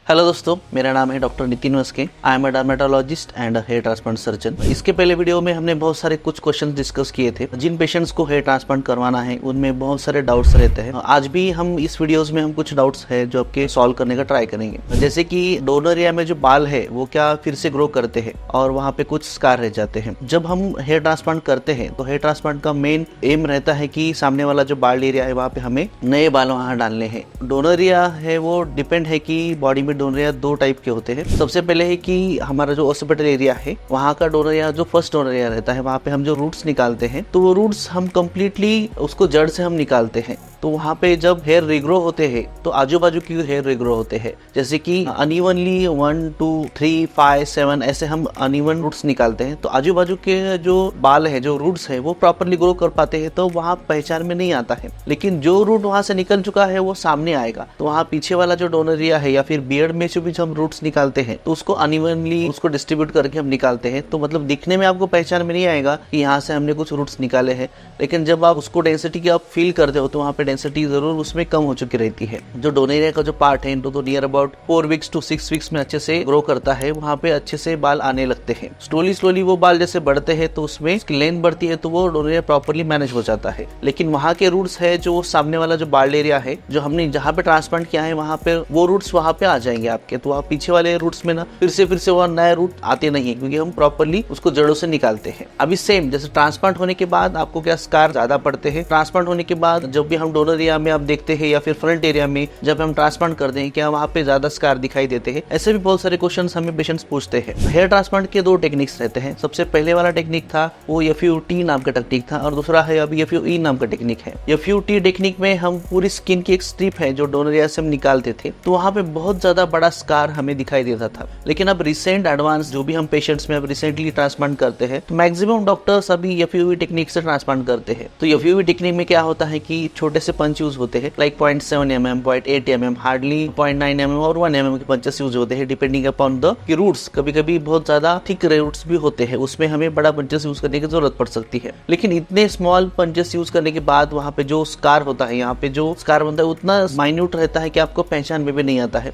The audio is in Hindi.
हेलो दोस्तों, मेरा नाम है doctor Nitin Waske. I am a dermatologist and hair transplant surgeon. इसके पहले वीडियो में हमने बहुत सारे कुछ क्वेश्चंस डिस्कस किए थे। जिन पेशेंट्स को हेयर ट्रांसप्लांट करवाना है उनमें बहुत सारे डाउट्स रहते हैं। आज भी हम इस वीडियोस में हम कुछ डाउट्स है जो आपके सॉल्व करने का ट्राई करेंगे। जैसे कि डोनर एरिया में जो बाल है वो क्या फिर से ग्रो करते हैं और वहाँ पे कुछ स्कार रह जाते हैं। जब हम हेयर ट्रांसप्लांट करते हैं तो हेयर ट्रांसप्लांट का मेन एम रहता है कि सामने वाला जो बाल एरिया है वहाँ पे हमें नए बाल वहाँ डालने हैं। डोनर एरिया है वो डिपेंड है कि बॉडी में डोनर एरिया दो टाइप के होते हैं। सबसे पहले है कि हमारा जो ऑक्सीपिटल एरिया है वहाँ का डोनर एरिया, जो फर्स्ट डोनर एरिया रहता है, वहाँ पे हम जो रूट्स निकालते हैं तो वो रूट्स हम कंप्लीटली उसको जड़ से हम निकालते हैं। तो वहाँ पे जब हेयर रिग्रो होते हैं तो आजू बाजू की हेयर रिग्रो होते हैं, जैसे कि अनइवनली 1 2 3 5 7 ऐसे हम अनइवन रूट्स निकालते हैं। तो आजू बाजू के जो बाल है, जो रूट्स है, वो प्रॉपरली ग्रो कर पाते हैं तो वहाँ पहचान में नहीं आता है। लेकिन जो रूट वहाँ से निकल चुका है वो सामने आएगा। तो वहाँ पीछे वाला जो डोनर एरिया है या फिर बियर्ड में से भी हम रूट्स निकालते हैं तो उसको अनइवनली उसको डिस्ट्रीब्यूट करके हम निकालते हैं। तो मतलब दिखने में आपको पहचान में नहीं आएगा कि यहाँ से हमने कुछ रूट्स निकाले हैं। लेकिन जब आप उसको डेंसिटी की आप फील करते हो तो वहाँ पे डेंसिटी जरूर उसमें कम हो चुकी रहती है। जो डोनर एरिया का जो पार्ट है इनको तो near about 4 weeks to 6 weeks में अच्छे से ग्रो करता है। वहाँ पे अच्छे से बाल आने लगते हैं। स्लोली वो बाल जैसे बढ़ते हैं तो उसमें उसकी लेंथ बढ़ती है तो वो डोनर एरिया प्रॉपरली मैनेज हो जाता है। लेकिन वहाँ के रूट्स है जो सामने वाला जो बाल एरिया है जो हमने जहाँ पे ट्रांसप्लांट किया है वहाँ पे वो रूट्स वहाँ पे आ जाएंगे आपके। तो आप पीछे वाले रूट्स में ना फिर से वो नए रूट आते नहीं है क्योंकि हम प्रॉपरली उसको जड़ों से निकालते हैं। अभी सेम जैसे ट्रांसप्लांट होने के बाद आपको क्या स्कार ज्यादा पड़ते हैं, ट्रांसप्लांट होने के बाद जब भी हम डोनर एरिया में आप देखते हैं या फिर फ्रंट एरिया में जब हम ट्रांसप्लांट करते हैं क्या वहाँ पे ज्यादा स्कार दिखाई देते हैं। ऐसे भी बहुत सारे क्वेश्चन हमें पेशेंट्स पूछते हैं। हेयर ट्रांसप्लांट के दो टेक्निक्स रहते हैं। सबसे पहले वाला टेक्निक था वो FUT नाम का टेक्निक था और दूसरा है अभी FUE नाम का टेक्निक है। FUT टेक्निक में हम पूरी स्किन की एक स्ट्रिप है जो डोनर एरिया से हम निकालते थे तो वहाँ पे बहुत ज्यादा बड़ा स्कार हमें दिखाई देता था। लेकिन अब रिसेंट एडवांस जो भी हम पेशेंट्स में अब रिसेंटली ट्रांसप्लांट करते हैं तो मैक्सिमम डॉक्टर्स अभी FUE टेक्निक से ट्रांसप्लांट करते हैं। तो FUE टेक्निक में क्या होता है कि छोटे से पंच यूज होते हैं, like 0.7 mm, 0.8 mm, hardly 0.9 mm और 1 mm के पंचेस यूज होते हैं डिपेंडिंग अपॉन द रूट्स। कभी कभी बहुत ज्यादा थिक रूट्स भी होते हैं, उसमें हमें बड़ा पंचेस यूज करने की जरूरत पड़ सकती है। लेकिन इतने स्मॉल पंचेस यूज करने के बाद वहाँ पे जो स्कार होता है, यहाँ पे जो स्कार बनता है उतना माइन्यूट रहता है कि आपको पहचान में भी नहीं आता है।